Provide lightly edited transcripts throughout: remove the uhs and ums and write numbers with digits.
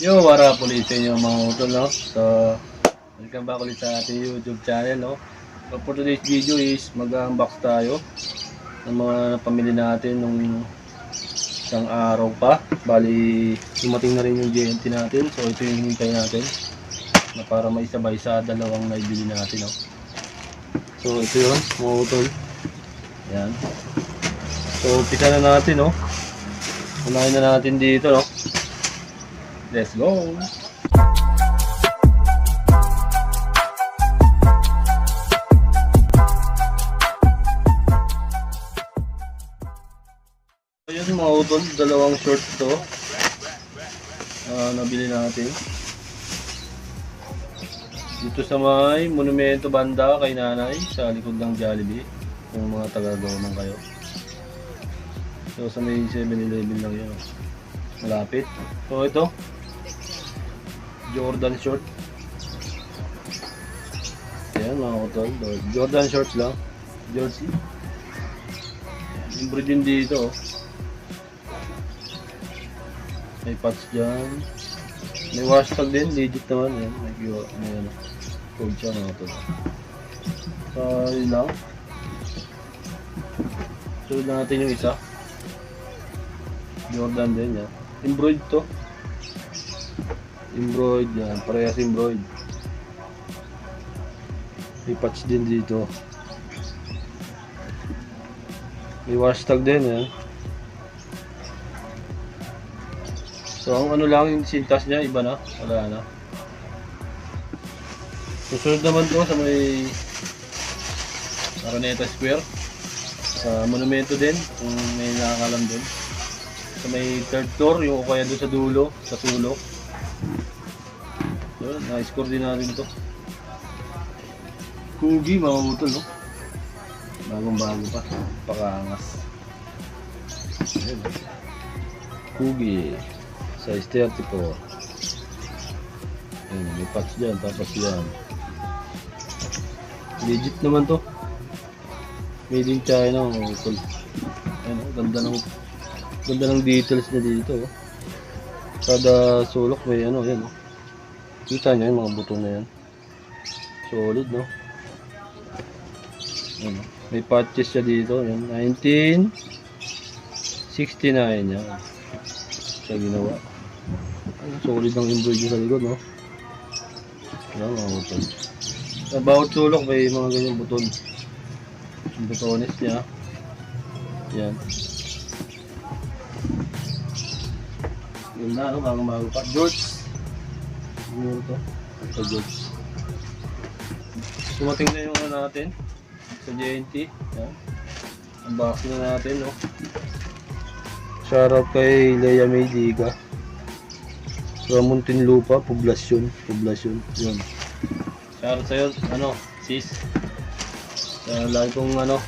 Yo, wara po ulit sa inyo mga utol, no? So, welcome back ulit sa ating YouTube channel, no? So, for today's video is mag-unbox tayo ng mga pamili natin nung isang araw pa. Bali, dumating na rin yung GNT natin. So, ito yung hinintay natin na para maisabay sa dalawang naibili natin, no? So, ito yun, mga utol. Yan. So, umpisa na natin, no? Unahin na natin dito, no? Let's go! Ayun mga utol, dalawang shorts to. Nabili natin. Dito sa may Monumento banda kay nanay sa likod ng Jollibee. Kung mga taga-Gawman kayo. So sa may 7-Eleven lang yun. Malapit. So ito. Jordan short. Ayan mga utol. Jordan shorts lang. Jersey. Embroid din dito. May patch dyan. May wash tag din. Legit naman. Ayan. May ano. Code siya mga utol. So yun lang. Sunod natin yung isa. Jordan din yan. Embroid to. Embroid yan, parehas embroid. May patch din dito. May wash tag din yan. So ang ano lang yung sintas niya, iba na, wala na. Susunod naman to sa may Araneta Square. Sa Monumento din, kung may nakakalam din. Sa may third floor, yung kaya doon sa dulo, sa sulok. So, na-score din natin ito. Kugi, mga utol, no? Bagong-bago pa. Pakaangas. Ayan. Kugi. Size 34. Ayan, may patch dyan. Tapos yan. Legit naman to. Made in China, mga utol. Ayan, ganda ng details na dito. Oh. Kada sulok may ano, yan. Oh. Kita nyo yung mga butong na yan. Solid, no? Ano, may patches siya dito. Yan. 1969 yan. Siya ginawa. Solid ng embroidery sa likod, no? Yan, mga buton. Sa bawat sulok may mga ganyang buton. Yung butones niya. Yan. Yun na, no? Bago pa. George. Ano ito? Sa George. Sumating na yung ano natin sa JNT. Yan. Unboxing na natin, no? Shoutout kay Lea Mediga sa Muntinlupa, Poblasyon. Yun. Shoutout sa'yo, ano, sis. Lagi kong ano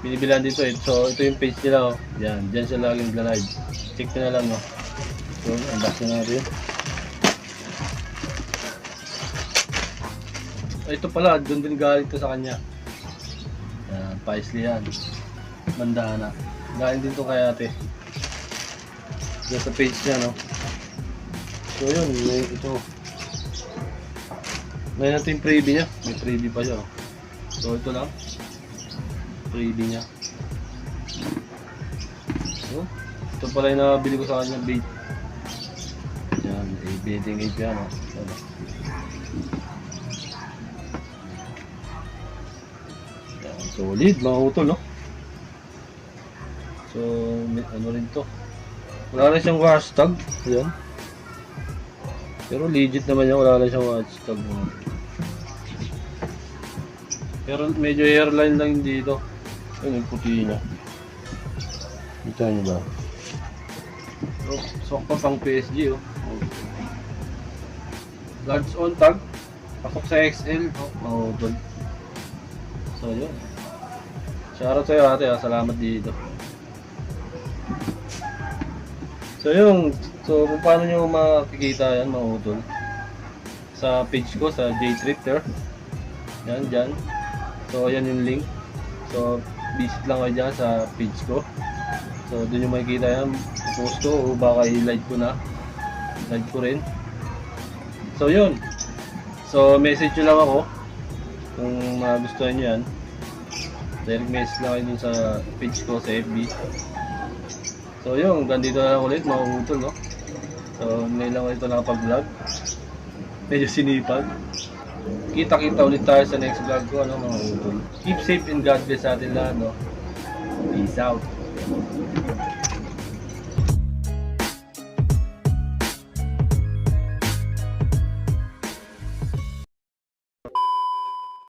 binibilan dito eh. So ito yung page nila, oh. Yan, dyan siya laging nagla-live. Check na lang, no? So, unboxing natin. Ito pala, doon din galing to sa kanya. Paisley yan. Bandana. Galing din to kay ate. Diyan sa page niya, no? So yun, may ito. May natin yung freebie niya. May freebie pa siya, oh. So ito lang. Freebie niya. So, ito pala yung nabili ko sa kanya, bait. Yan, baiting aid yan, no? Yan. Solid, mga utol, no? So, ano rin to. Wala rin siyang hashtag. Ayan. Pero legit naman yan, wala rin siyang hashtag. Pero medyo hairline lang dito. Ayun, yung puti niya. Kita niyo ba? So, pa pang PSG, oh. Guards on tag. Pasok sa XL. Oh, utol. So, yun. Shoutout sa'yo ate, salamat dito. So kung paano nyo makikita yan mga utol, sa page ko, sa J-Thrifter. Yan, dyan. So ayan yung link. So visit lang kayo dyan sa page ko. So doon nyo makikita yan, post ko o baka i-like ko na. live ko rin. So yun. So message nyo lang ako kung magustuhan nyo yan. Direct message lang kayo dun sa page ko sa FB. So yun, ganito na lang ulit mga utol, no? So ngayon lang ito nakapag-vlog. Medyo sinipag. Kita-kita ulit tayo sa next vlog ko, ano mga utol. Keep safe and God bless sa atin lahat, no? Peace out.